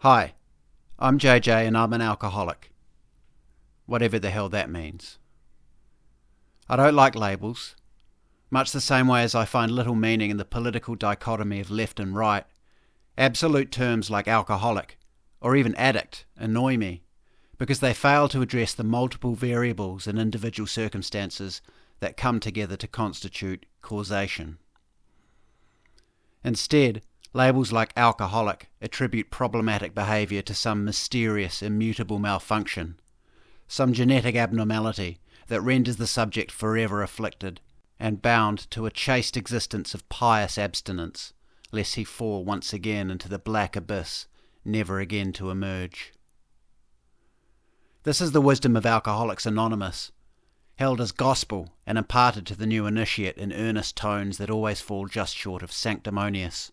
Hi, I'm JJ and I'm an alcoholic. Whatever the hell that means. I don't like labels. Much the same way as I find little meaning in the political dichotomy of left and right, absolute terms like alcoholic or even addict annoy me because they fail to address the multiple variables and individual circumstances that come together to constitute causation. Instead, labels like alcoholic attribute problematic behaviour to some mysterious, immutable malfunction, some genetic abnormality that renders the subject forever afflicted and bound to a chaste existence of pious abstinence, lest he fall once again into the black abyss, never again to emerge. This is the wisdom of Alcoholics Anonymous, held as gospel and imparted to the new initiate in earnest tones that always fall just short of sanctimonious.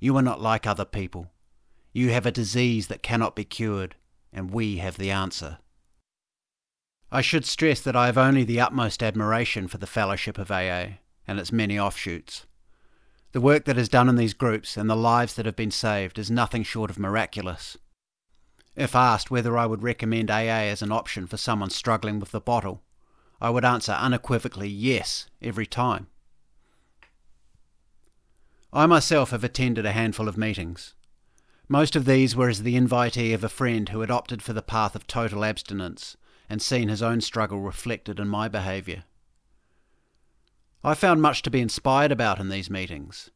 You are not like other people. You have a disease that cannot be cured, and we have the answer. I should stress that I have only the utmost admiration for the fellowship of AA and its many offshoots. The work that is done in these groups and the lives that have been saved is nothing short of miraculous. If asked whether I would recommend AA as an option for someone struggling with the bottle, I would answer unequivocally yes every time. I myself have attended a handful of meetings. Most of these were as the invitee of a friend who had opted for the path of total abstinence and seen his own struggle reflected in my behaviour. I found much to be inspired about in these meetings,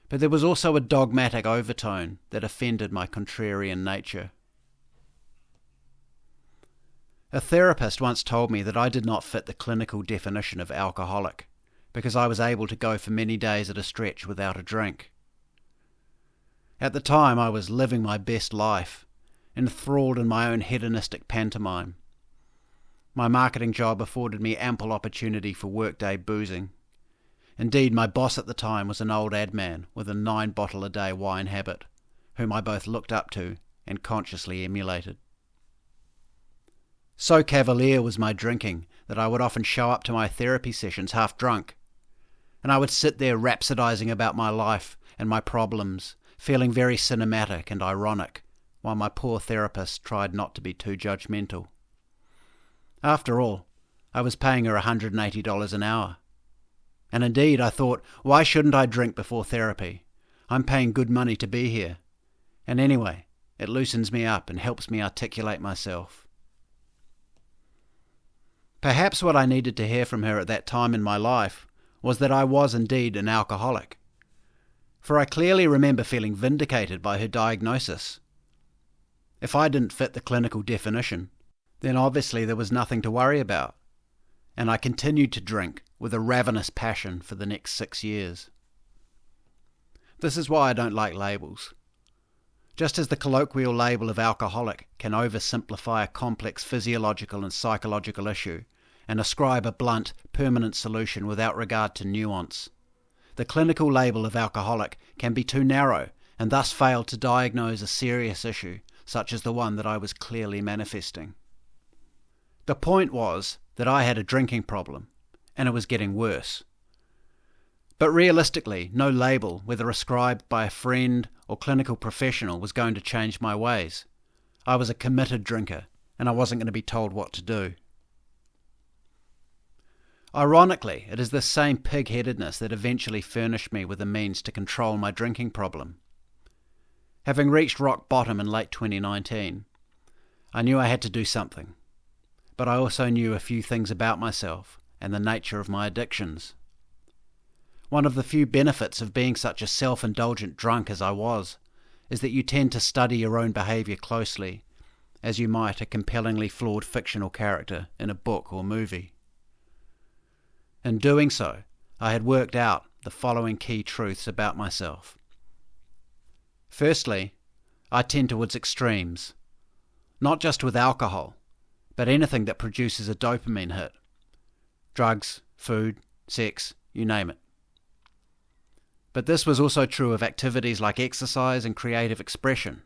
but there was also a dogmatic overtone that offended my contrarian nature. A therapist once told me that I did not fit the clinical definition of alcoholic because I was able to go for many days at a stretch without a drink. At the time I was living my best life, enthralled in my own hedonistic pantomime. My marketing job afforded me ample opportunity for workday boozing. Indeed, my boss at the time was an old ad man with a 9-bottle-a-day wine habit, whom I both looked up to and consciously emulated. So cavalier was my drinking that I would often show up to my therapy sessions half drunk, and I would sit there rhapsodizing about my life and my problems, feeling very cinematic and ironic, while my poor therapist tried not to be too judgmental. After all, I was paying her $180 an hour. And indeed, I thought, why shouldn't I drink before therapy? I'm paying good money to be here. And anyway, it loosens me up and helps me articulate myself. Perhaps what I needed to hear from her at that time in my life was that I was indeed an alcoholic. For I clearly remember feeling vindicated by her diagnosis. If I didn't fit the clinical definition, then obviously there was nothing to worry about, and I continued to drink with a ravenous passion for the next 6 years. This is why I don't like labels. Just as the colloquial label of alcoholic can oversimplify a complex physiological and psychological issue and ascribe a blunt, permanent solution without regard to nuance, the clinical label of alcoholic can be too narrow and thus fail to diagnose a serious issue such as the one that I was clearly manifesting. The point was that I had a drinking problem, and it was getting worse. But realistically, no label, whether ascribed by a friend or clinical professional, was going to change my ways. I was a committed drinker, and I wasn't going to be told what to do. Ironically, it is this same pig-headedness that eventually furnished me with the means to control my drinking problem. Having reached rock bottom in late 2019, I knew I had to do something. But I also knew a few things about myself and the nature of my addictions. One of the few benefits of being such a self-indulgent drunk as I was is that you tend to study your own behaviour closely, as you might a compellingly flawed fictional character in a book or movie. In doing so, I had worked out the following key truths about myself. Firstly, I tend towards extremes, not just with alcohol, but anything that produces a dopamine hit. Drugs, food, sex, you name it. But this was also true of activities like exercise and creative expression.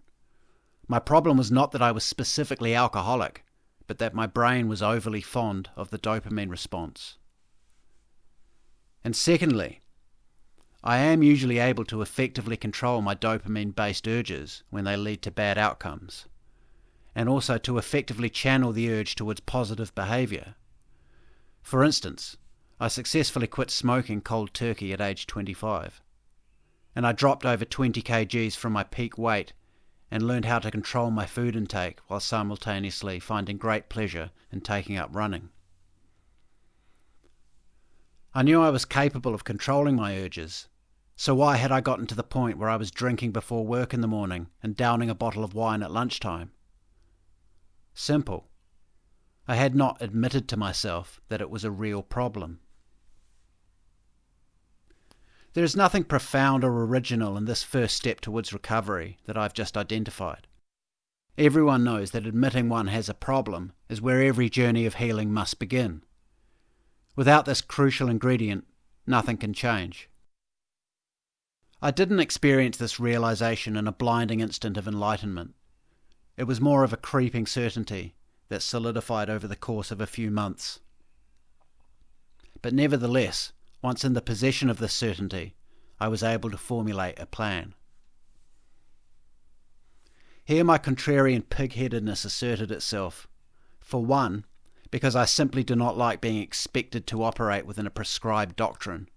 My problem was not that I was specifically alcoholic, but that my brain was overly fond of the dopamine response. And secondly, I am usually able to effectively control my dopamine-based urges when they lead to bad outcomes, and also to effectively channel the urge towards positive behaviour. For instance, I successfully quit smoking cold turkey at age 25, and I dropped over 20 kgs from my peak weight and learned how to control my food intake while simultaneously finding great pleasure in taking up running. I knew I was capable of controlling my urges, so why had I gotten to the point where I was drinking before work in the morning and downing a bottle of wine at lunchtime? Simple. I had not admitted to myself that it was a real problem. There is nothing profound or original in this first step towards recovery that I've just identified. Everyone knows that admitting one has a problem is where every journey of healing must begin. Without this crucial ingredient, nothing can change. I didn't experience this realization in a blinding instant of enlightenment. It was more of a creeping certainty that solidified over the course of a few months. But nevertheless, once in the possession of this certainty, I was able to formulate a plan. Here my contrarian pig-headedness asserted itself. For one, because I simply do not like being expected to operate within a prescribed doctrine,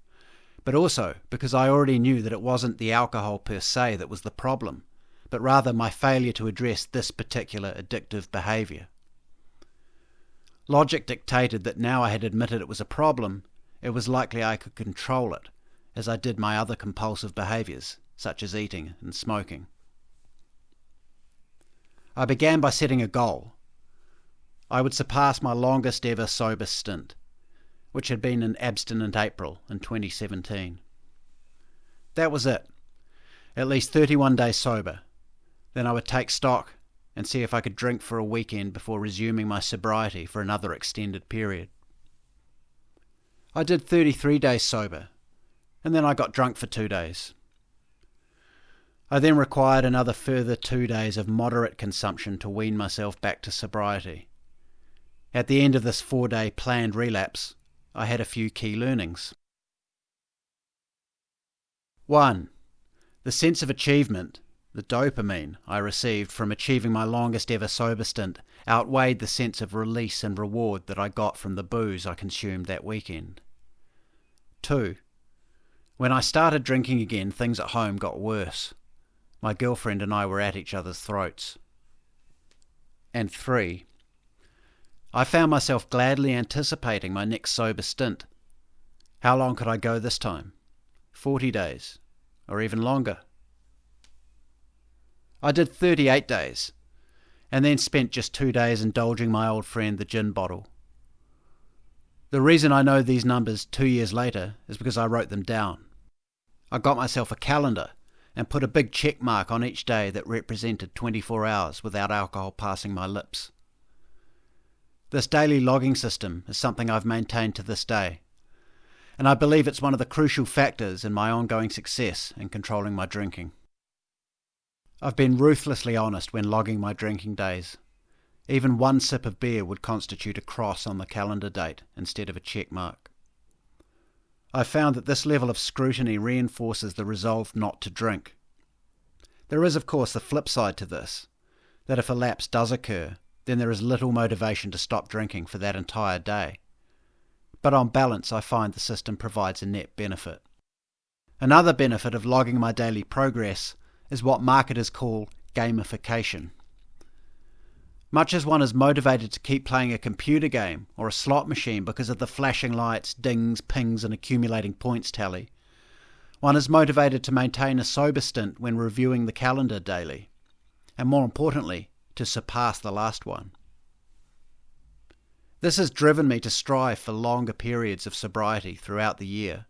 but also because I already knew that it wasn't the alcohol per se that was the problem, but rather my failure to address this particular addictive behaviour. Logic dictated that now I had admitted it was a problem, it was likely I could control it, as I did my other compulsive behaviours, such as eating and smoking. I began by setting a goal. I would surpass my longest ever sober stint, which had been in abstinent April in 2017. That was it. At least 31 days sober. Then I would take stock and see if I could drink for a weekend before resuming my sobriety for another extended period. I did 33 days sober, and then I got drunk for 2 days. I then required another further 2 days of moderate consumption to wean myself back to sobriety. At the end of this 4-day planned relapse, I had a few key learnings. 1. The sense of achievement, the dopamine I received from achieving my longest ever sober stint, outweighed the sense of release and reward that I got from the booze I consumed that weekend. 2. When I started drinking again, things at home got worse. My girlfriend and I were at each other's throats. And 3. I found myself gladly anticipating my next sober stint. How long could I go this time? 40 days, or even longer. I did 38 days, and then spent just 2 days indulging my old friend the gin bottle. The reason I know these numbers 2 years later is because I wrote them down. I got myself a calendar and put a big check mark on each day that represented 24 hours without alcohol passing my lips. This daily logging system is something I've maintained to this day, and I believe it's one of the crucial factors in my ongoing success in controlling my drinking. I've been ruthlessly honest when logging my drinking days. Even one sip of beer would constitute a cross on the calendar date instead of a check mark. I've found that this level of scrutiny reinforces the resolve not to drink. There is, of course, the flip side to this, that if a lapse does occur, then there is little motivation to stop drinking for that entire day. But on balance, I find the system provides a net benefit. Another benefit of logging my daily progress is what marketers call gamification. Much as one is motivated to keep playing a computer game or a slot machine because of the flashing lights, dings, pings and accumulating points tally, one is motivated to maintain a sober stint when reviewing the calendar daily, and more importantly, to surpass the last one. This has driven me to strive for longer periods of sobriety throughout the year,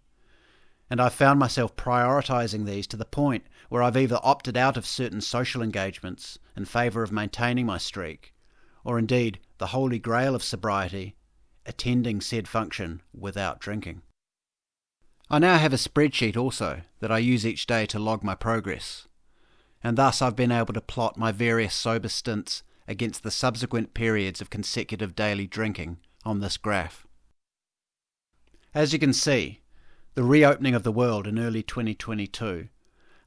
and I've found myself prioritising these to the point where I've either opted out of certain social engagements in favour of maintaining my streak, or indeed, the holy grail of sobriety, attending said function without drinking. I now have a spreadsheet also that I use each day to log my progress, and thus I've been able to plot my various sober stints against the subsequent periods of consecutive daily drinking on this graph. As you can see, The reopening of the world in early 2022,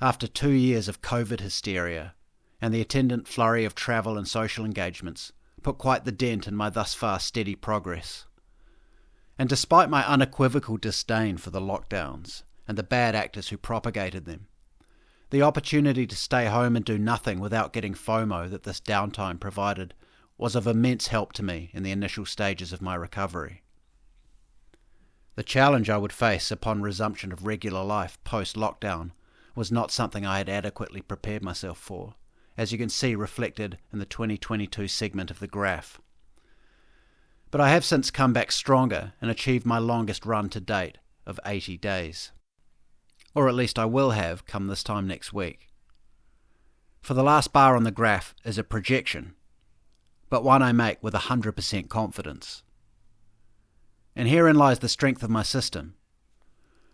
after 2 years of COVID hysteria, and the attendant flurry of travel and social engagements, put quite the dent in my thus far steady progress. And despite my unequivocal disdain for the lockdowns and the bad actors who propagated them, the opportunity to stay home and do nothing without getting FOMO that this downtime provided was of immense help to me in the initial stages of my recovery. The challenge I would face upon resumption of regular life post-lockdown was not something I had adequately prepared myself for, as you can see reflected in the 2022 segment of the graph. But I have since come back stronger and achieved my longest run to date of 80 days. Or at least I will have come this time next week. For the last bar on the graph is a projection, but one I make with 100% confidence. And herein lies the strength of my system.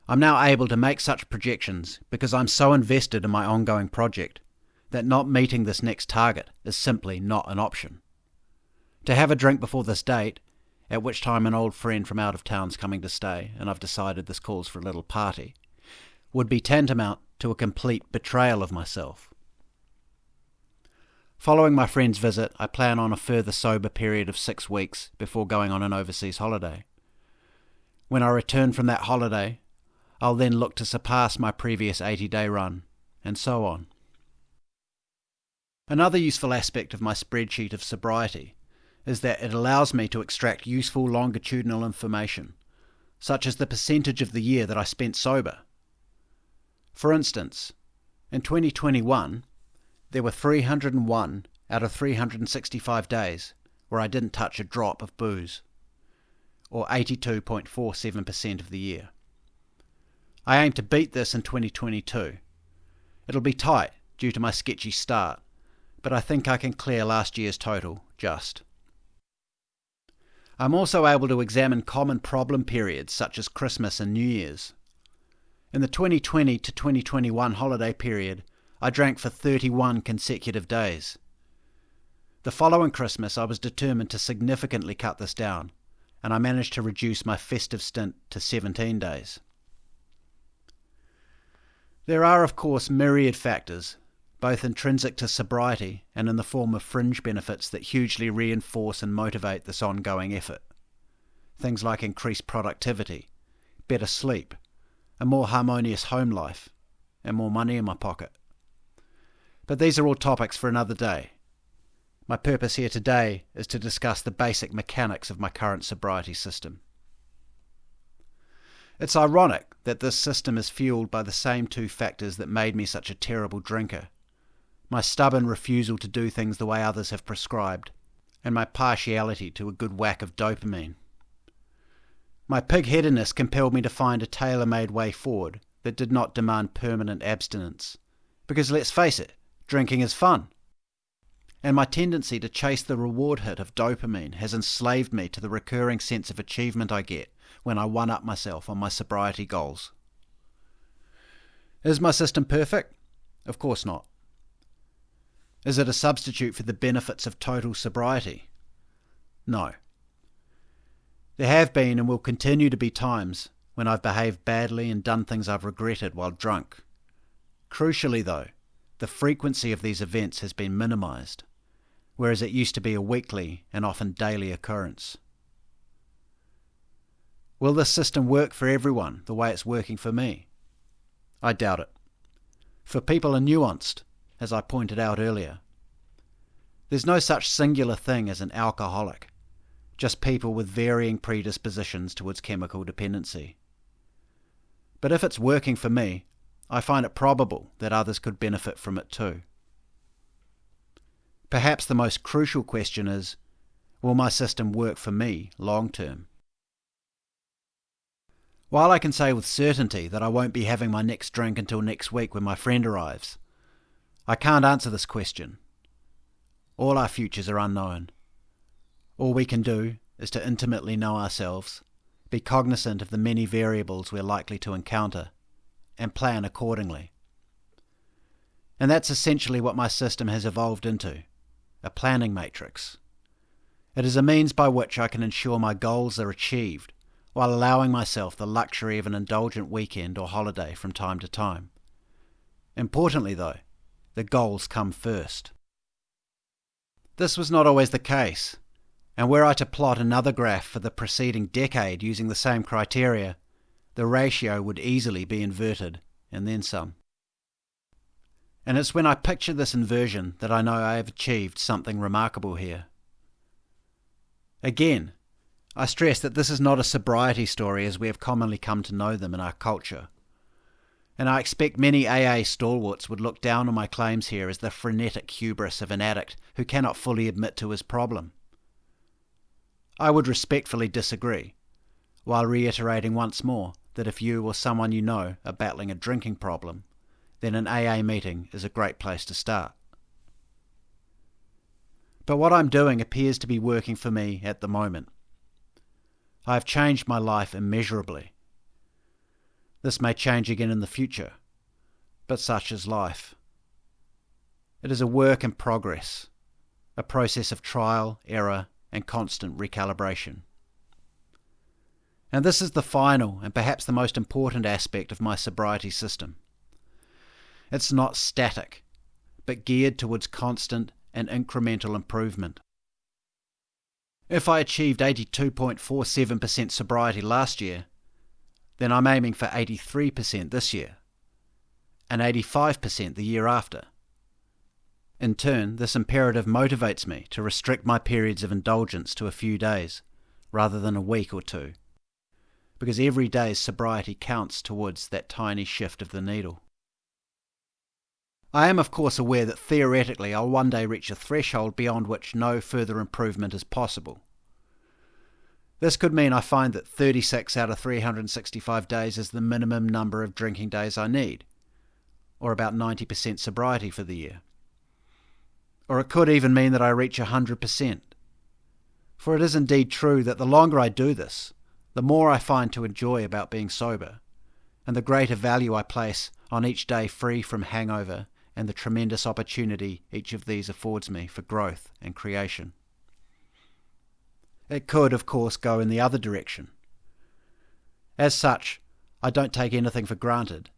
I'm now able to make such projections because I'm so invested in my ongoing project that not meeting this next target is simply not an option. To have a drink before this date, at which time an old friend from out of town's coming to stay and I've decided this calls for a little party, would be tantamount to a complete betrayal of myself. Following my friend's visit, I plan on a further sober period of 6 weeks before going on an overseas holiday. When I return from that holiday, I'll then look to surpass my previous 80-day run, and so on. Another useful aspect of my spreadsheet of sobriety is that it allows me to extract useful longitudinal information, such as the percentage of the year that I spent sober. For instance, in 2021, there were 301 out of 365 days where I didn't touch a drop of booze, or 82.47% of the year. I aim to beat this in 2022. It'll be tight due to my sketchy start, but I think I can clear last year's total just. I'm also able to examine common problem periods such as Christmas and New Year's. In the 2020 to 2021 holiday period, I drank for 31 consecutive days. The following Christmas, I was determined to significantly cut this down, and I managed to reduce my festive stint to 17 days. There are, of course, myriad factors, both intrinsic to sobriety and in the form of fringe benefits that hugely reinforce and motivate this ongoing effort. Things like increased productivity, better sleep, a more harmonious home life, and more money in my pocket. But these are all topics for another day. My purpose here today is to discuss the basic mechanics of my current sobriety system. It's ironic that this system is fueled by the same two factors that made me such a terrible drinker: my stubborn refusal to do things the way others have prescribed, and my partiality to a good whack of dopamine. My pig-headedness compelled me to find a tailor-made way forward that did not demand permanent abstinence, because let's face it, drinking is fun. And my tendency to chase the reward hit of dopamine has enslaved me to the recurring sense of achievement I get when I one-up myself on my sobriety goals. Is my system perfect? Of course not. Is it a substitute for the benefits of total sobriety? No. There have been and will continue to be times when I've behaved badly and done things I've regretted while drunk. Crucially though, the frequency of these events has been minimised, whereas it used to be a weekly and often daily occurrence. Will this system work for everyone the way it's working for me? I doubt it. For people are nuanced, as I pointed out earlier. There's no such singular thing as an alcoholic, just people with varying predispositions towards chemical dependency. But if it's working for me, I find it probable that others could benefit from it too. Perhaps the most crucial question is, will my system work for me long term? While I can say with certainty that I won't be having my next drink until next week when my friend arrives, I can't answer this question. All our futures are unknown. All we can do is to intimately know ourselves, be cognizant of the many variables we're likely to encounter, and plan accordingly. And that's essentially what my system has evolved into, a planning matrix. It is a means by which I can ensure my goals are achieved, while allowing myself the luxury of an indulgent weekend or holiday from time to time. Importantly though, the goals come first. This was not always the case, and were I to plot another graph for the preceding decade using the same criteria, the ratio would easily be inverted, and then some. And it's when I picture this inversion that I know I have achieved something remarkable here. Again, I stress that this is not a sobriety story as we have commonly come to know them in our culture. And I expect many AA stalwarts would look down on my claims here as the frenetic hubris of an addict who cannot fully admit to his problem. I would respectfully disagree, while reiterating once more that if you or someone you know are battling a drinking problem, then an AA meeting is a great place to start. But what I'm doing appears to be working for me at the moment. I have changed my life immeasurably. This may change again in the future, but such is life. It is a work in progress, a process of trial, error, and constant recalibration. And this is the final and perhaps the most important aspect of my sobriety system. It's not static, but geared towards constant and incremental improvement. If I achieved 82.47% sobriety last year, then I'm aiming for 83% this year, and 85% the year after. In turn, this imperative motivates me to restrict my periods of indulgence to a few days, rather than a week or two, because every day's sobriety counts towards that tiny shift of the needle. I am of course aware that theoretically I'll one day reach a threshold beyond which no further improvement is possible. This could mean I find that 36 out of 365 days is the minimum number of drinking days I need, or about 90% sobriety for the year. Or it could even mean that I reach 100%. For it is indeed true that the longer I do this, the more I find to enjoy about being sober, and the greater value I place on each day free from hangover and the tremendous opportunity each of these affords me for growth and creation. It could, of course, go in the other direction. As such, I don't take anything for granted,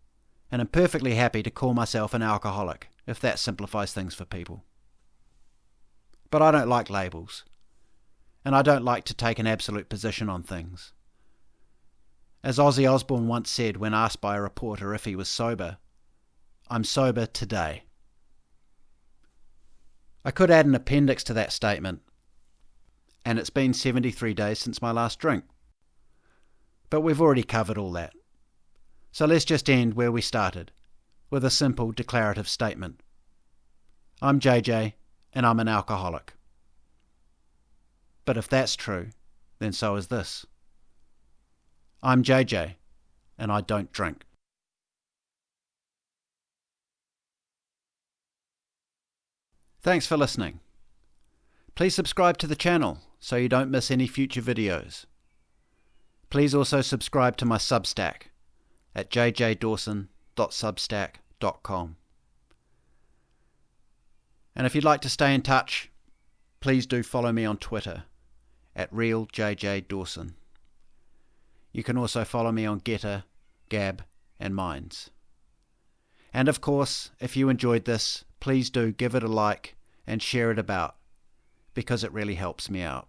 and am perfectly happy to call myself an alcoholic, if that simplifies things for people. But I don't like labels, and I don't like to take an absolute position on things. As Ozzy Osbourne once said when asked by a reporter if he was sober, "I'm sober today." I could add an appendix to that statement, and it's been 73 days since my last drink. But we've already covered all that. So let's just end where we started, with a simple declarative statement. I'm JJ, and I'm an alcoholic. But if that's true, then so is this. I'm JJ, and I don't drink. Thanks for listening. Please subscribe to the channel so you don't miss any future videos. Please also subscribe to my Substack at jjdawson.substack.com. And if you'd like to stay in touch, please do follow me on Twitter at RealJJDawson. You can also follow me on Getter, Gab, and Minds. And of course, if you enjoyed this, please do give it a like and share it about, because it really helps me out.